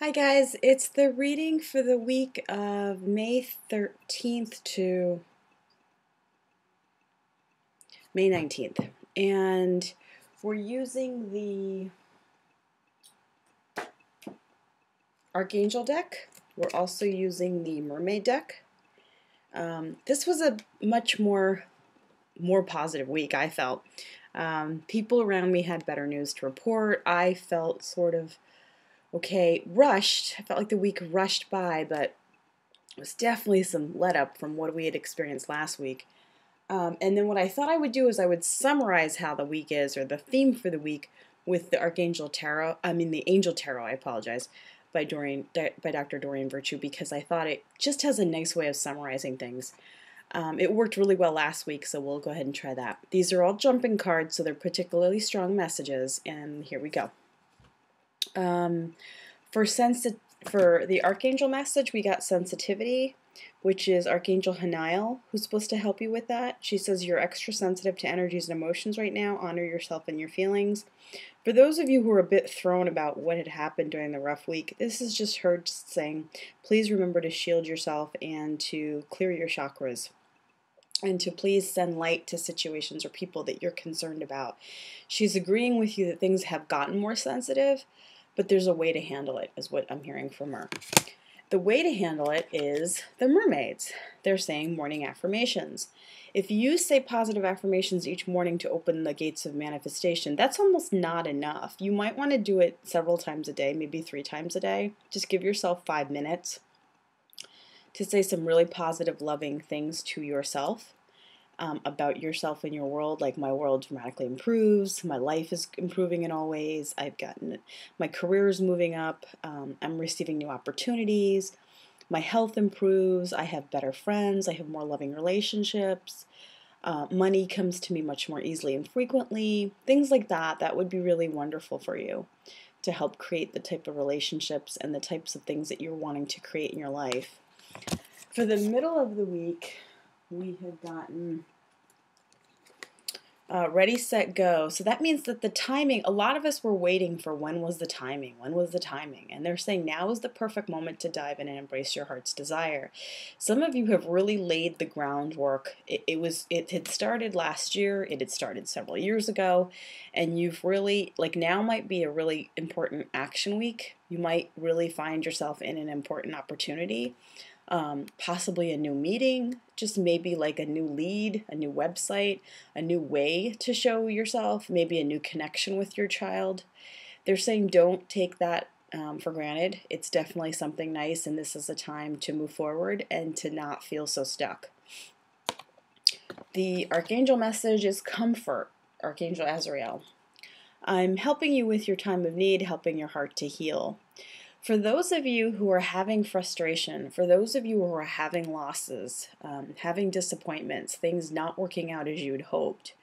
Hi guys, it's the reading for the week of May 13th to May 19th. And we're using the Archangel deck. We're also using the Mermaid deck. This was a much more positive week, I felt. People around me had better news to report. I felt sort of rushed. I felt like the week rushed by, but it was definitely some let up from what we had experienced last week. And then what I thought I would do is I would summarize how the week is, or the theme for the week, with the Angel Tarot, I apologize, by Dr. Doreen Virtue, because I thought it just has a nice way of summarizing things. It worked really well last week, so we'll go ahead and try that. These are all jumping cards, so they're particularly strong messages, and here we go. For the Archangel message, we got sensitivity, which is Archangel Haniel, who's supposed to help you with that. She says you're extra sensitive to energies and emotions right now. Honor yourself and your feelings. For those of you who are a bit thrown about what had happened during the rough week, this is just her saying, please remember to shield yourself and to clear your chakras, and to please send light to situations or people that you're concerned about. She's agreeing with you that things have gotten more sensitive, but there's a way to handle it, is what I'm hearing from her. The way to handle it is the Mermaids. They're saying morning affirmations. If you say positive affirmations each morning to open the gates of manifestation, that's almost not enough. You might want to do it several times a day, maybe 3 times a day. Just give yourself 5 minutes to say some really positive, loving things to yourself. About yourself and your world, like my world dramatically improves, my life is improving in all ways, my career is moving up, I'm receiving new opportunities, my health improves, I have better friends, I have more loving relationships, money comes to me much more easily and frequently, things like that. That would be really wonderful for you to help create the type of relationships and the types of things that you're wanting to create in your life. For the middle of the week, we have gotten ready, set, go. So that means that the timing, a lot of us were waiting for when was the timing? And they're saying now is the perfect moment to dive in and embrace your heart's desire. Some of you have really laid the groundwork. It had started last year, it had started several years ago, and you've really, now might be a really important action week. You might really find yourself in an important opportunity. Possibly a new meeting, just maybe like a new lead, a new website, a new way to show yourself, maybe a new connection with your child. They're saying don't take that for granted. It's definitely something nice, and this is a time to move forward and to not feel so stuck. The Archangel message is comfort, Archangel Azrael. I'm helping you with your time of need, helping your heart to heal. For those of you who are having frustration, for those of you who are having losses, having disappointments, things not working out as you had hoped,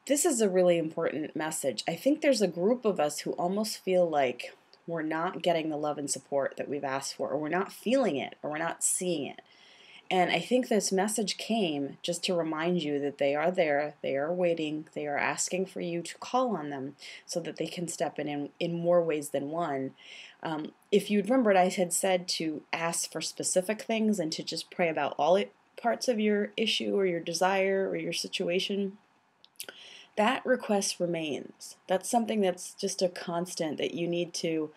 this is a really important message. I think there's a group of us who almost feel like we're not getting the love and support that we've asked for, or we're not feeling it, or we're not seeing it. And I think this message came just to remind you that they are there, they are waiting, they are asking for you to call on them so that they can step in more ways than one. If you remembered, I had said to ask for specific things and to just pray about all parts of your issue or your desire or your situation. That request remains. That's something that's just a constant that you need to,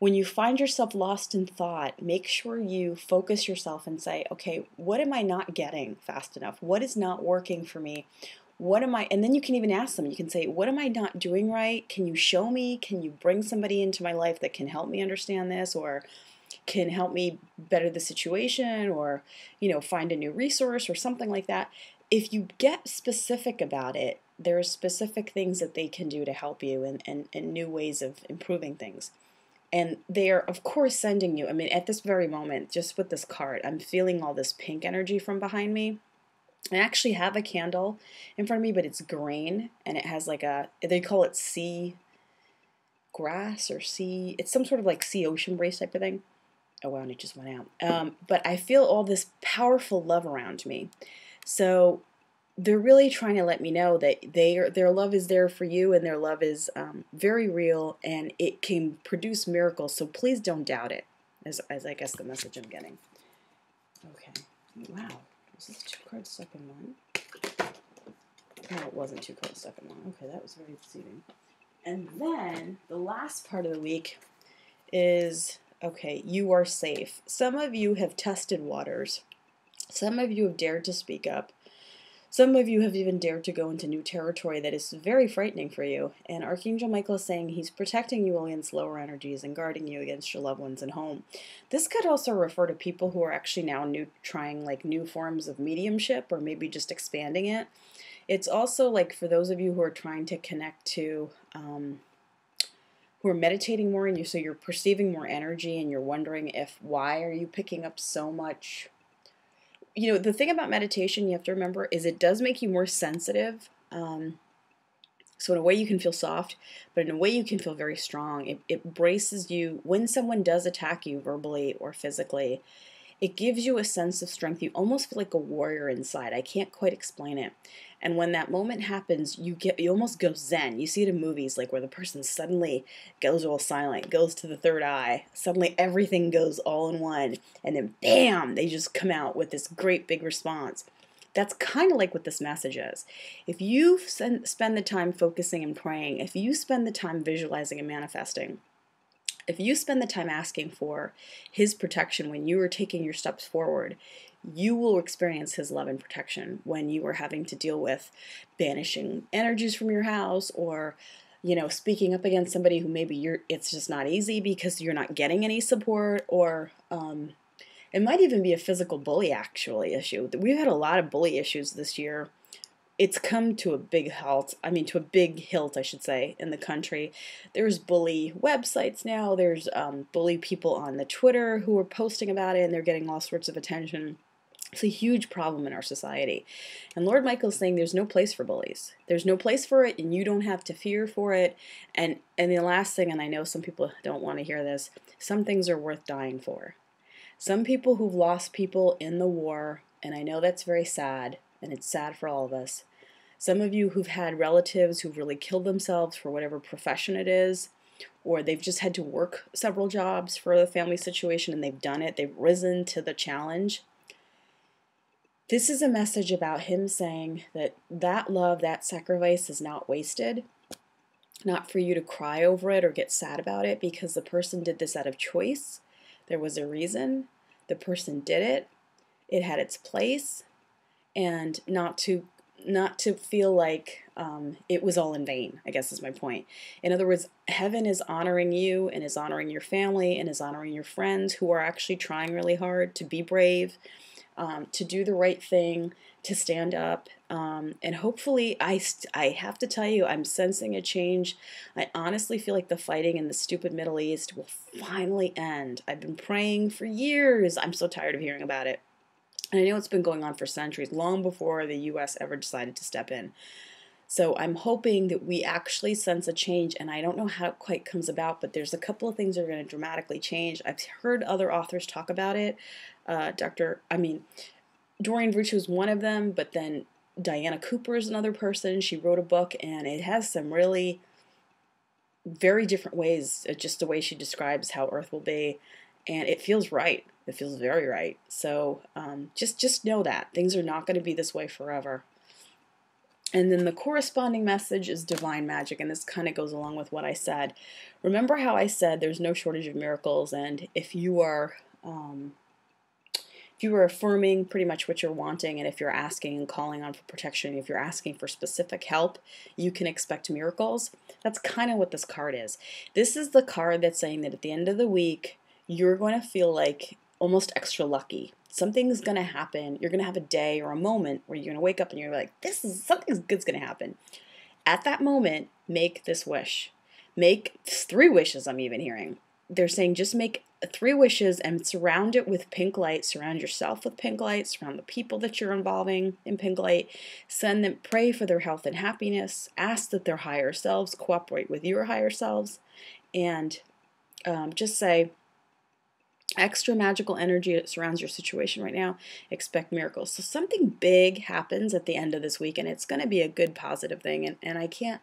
when you find yourself lost in thought, make sure you focus yourself and say, okay, what am I not getting fast enough? What is not working for me? And then you can even ask them, you can say, what am I not doing right? Can you show me? Can you bring somebody into my life that can help me understand this, or can help me better the situation, or, find a new resource or something like that? If you get specific about it, there are specific things that they can do to help you and new ways of improving things. And they are, of course, sending you, at this very moment, just with this card, I'm feeling all this pink energy from behind me. I actually have a candle in front of me, but it's green, and it has they call it sea grass or sea, it's some sort of sea ocean breeze type of thing. Oh wow, and it just went out. But I feel all this powerful love around me. So they're really trying to let me know that their love is there for you, and their love is very real, and it can produce miracles. So please don't doubt it, as I guess the message I'm getting. Okay. Wow. Was this 2 cards stuck in one? No, it wasn't 2 cards stuck in one. Okay, that was very deceiving. And then the last part of the week is, okay, you are safe. Some of you have tested waters. Some of you have dared to speak up. Some of you have even dared to go into new territory that is very frightening for you. And Archangel Michael is saying he's protecting you against lower energies and guarding you against your loved ones and home. This could also refer to people who are actually now trying like new forms of mediumship, or maybe just expanding it. It's also like for those of you who are trying to connect to, who are meditating more, and so you're perceiving more energy, and you're wondering why are you picking up so much. You know, the thing about meditation you have to remember is it does make you more sensitive. So in a way you can feel soft, but in a way you can feel very strong. It braces you. When someone does attack you verbally or physically, it gives you a sense of strength. You almost feel like a warrior inside. I can't quite explain it. And when that moment happens, you almost go zen. You see it in movies, like where the person suddenly goes all silent, goes to the third eye. Suddenly everything goes all in one. And then bam, they just come out with this great big response. That's kind of like what this message is. If you spend the time focusing and praying, if you spend the time visualizing and manifesting, if you spend the time asking for his protection when you are taking your steps forward, you will experience his love and protection when you are having to deal with banishing energies from your house, or, you know, speaking up against somebody who maybe it's just not easy because you're not getting any support, or it might even be a physical bully issue. We've had a lot of bully issues this year. It's come to a big hilt, I should say, in the country. There's bully websites now. There's bully people on the Twitter who are posting about it, and they're getting all sorts of attention. It's a huge problem in our society. And Lord Michael's saying there's no place for bullies. There's no place for it, and you don't have to fear for it. And the last thing, and I know some people don't want to hear this, some things are worth dying for. Some people who've lost people in the war, and I know that's very sad, and it's sad for all of us. Some of you who've had relatives who've really killed themselves for whatever profession it is, or they've just had to work several jobs for the family situation, and they've done it. They've risen to the challenge. This is a message about him saying that love, that sacrifice is not wasted. Not for you to cry over it or get sad about it, because the person did this out of choice. There was a reason. The person did it. It had its place. And not to feel like it was all in vain, I guess is my point. In other words, heaven is honoring you, and is honoring your family, and is honoring your friends who are actually trying really hard to be brave, to do the right thing, to stand up. And hopefully, I have to tell you, I'm sensing a change. I honestly feel like the fighting in the stupid Middle East will finally end. I've been praying for years. I'm so tired of hearing about it. And I know it's been going on for centuries, long before the U.S. ever decided to step in. So I'm hoping that we actually sense a change, and I don't know how it quite comes about, but there's a couple of things that are going to dramatically change. I've heard other authors talk about it. Doreen Virtue is one of them, but then Diana Cooper is another person. She wrote a book, and it has some really very different ways, just the way she describes how Earth will be, and it feels right. It feels very right. So just know that things are not going to be this way forever. And then the corresponding message is divine magic, and this kind of goes along with what I said. Remember how I said there's no shortage of miracles, and if you are affirming pretty much what you're wanting, and if you're asking and calling on for protection, if you're asking for specific help, you can expect miracles. That's kind of what this card is. This is the card that's saying that at the end of the week, you're going to feel like almost extra lucky. Something's going to happen. You're going to have a day or a moment where you're going to wake up and you're like, something good's going to happen. At that moment, make this wish. Make 3 wishes, I'm even hearing. They're saying just make 3 wishes and surround it with pink light. Surround yourself with pink light. Surround the people that you're involving in pink light. Send them, pray for their health and happiness. Ask that their higher selves cooperate with your higher selves. And just say, extra magical energy that surrounds your situation right now. Expect miracles. So something big happens at the end of this week, and it's going to be a good, positive thing. And I can't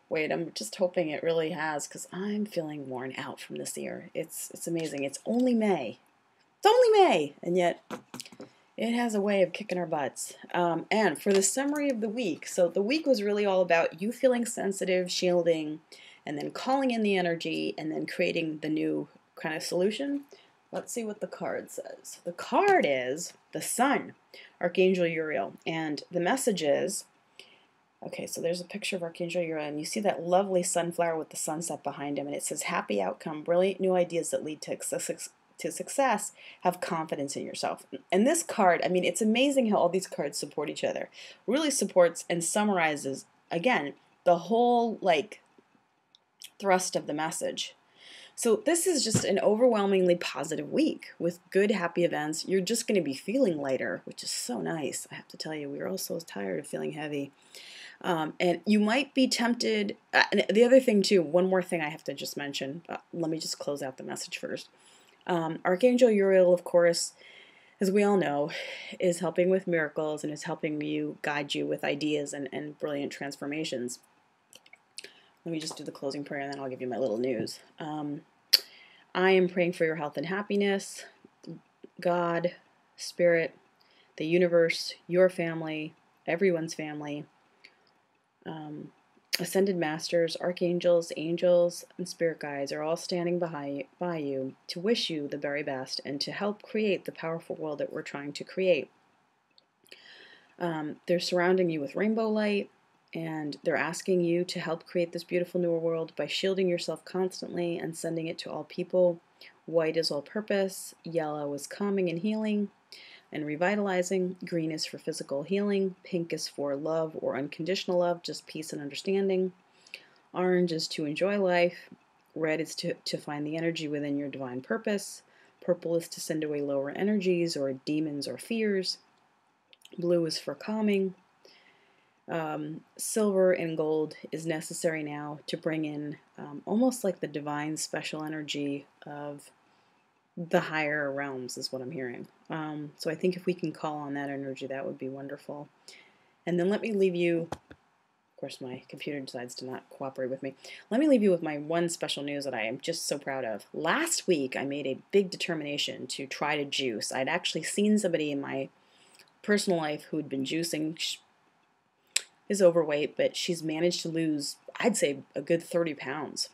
wait. I'm just hoping it really has, because I'm feeling worn out from this year. It's amazing. It's only May. It's only May, and yet it has a way of kicking our butts. And for the summary of the week, so the week was really all about you feeling sensitive, shielding, and then calling in the energy, and then creating the new kind of solution. Let's see what the card says. The card is the Sun, Archangel Uriel, and the message is, okay, so there's a picture of Archangel Uriel, and you see that lovely sunflower with the sunset behind him, and it says, happy outcome, brilliant new ideas that lead to success, have confidence in yourself. And this card, I mean, it's amazing how all these cards support each other. Really supports and summarizes, again, the whole, like, thrust of the message. So this is just an overwhelmingly positive week with good, happy events. You're just going to be feeling lighter, which is so nice. I have to tell you, we are all so tired of feeling heavy. And you might be tempted. And the other thing, too, one more thing I have to just mention. Let me just close out the message first. Archangel Uriel, of course, as we all know, is helping with miracles and is helping you, guide you with ideas and brilliant transformations. Let me just do the closing prayer, and then I'll give you my little news. I am praying for your health and happiness. God, Spirit, the universe, your family, everyone's family, ascended masters, archangels, angels, and spirit guides are all standing by you to wish you the very best and to help create the powerful world that we're trying to create. They're surrounding you with rainbow light, and they're asking you to help create this beautiful new world by shielding yourself constantly and sending it to all people. White is all purpose, yellow is calming and healing and revitalizing, green is for physical healing, pink is for love or unconditional love, just peace and understanding, orange is to enjoy life, red is to find the energy within your divine purpose, purple is to send away lower energies or demons or fears, blue is for calming, silver and gold is necessary now to bring in almost like the divine special energy of the higher realms is what I'm hearing. So I think if we can call on that energy, that would be wonderful. And then let me leave you, of course my computer decides to not cooperate with me. Let me leave you with my one special news that I am just so proud of. Last week I made a big determination to try to juice. I'd actually seen somebody in my personal life who had been juicing. She is overweight, but she's managed to lose, I'd say, a good 30 pounds.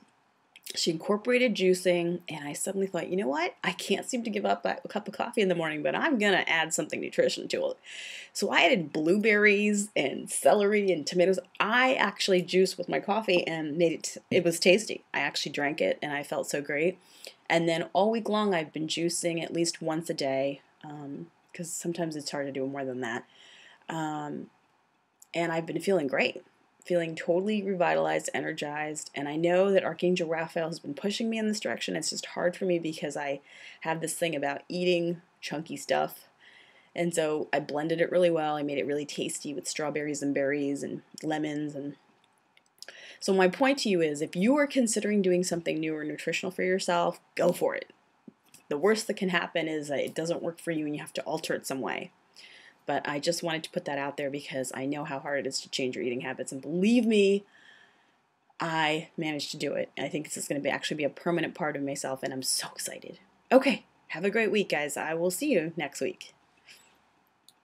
She incorporated juicing, and I suddenly thought, you know what? I can't seem to give up a cup of coffee in the morning, but I'm going to add something nutrition to it. So I added blueberries and celery and tomatoes. I actually juiced with my coffee and made it was tasty. I actually drank it, and I felt so great. And then all week long, I've been juicing at least once a day, because sometimes it's hard to do more than that. And I've been feeling great, feeling totally revitalized, energized, and I know that Archangel Raphael has been pushing me in this direction. It's just hard for me because I have this thing about eating chunky stuff, and so I blended it really well. I made it really tasty with strawberries and berries and lemons. And so my point to you is, if you are considering doing something new or nutritional for yourself, go for it. The worst that can happen is that it doesn't work for you and you have to alter it some way. But I just wanted to put that out there because I know how hard it is to change your eating habits. And believe me, I managed to do it. I think this is going to actually be a permanent part of myself, and I'm so excited. Okay, have a great week, guys. I will see you next week.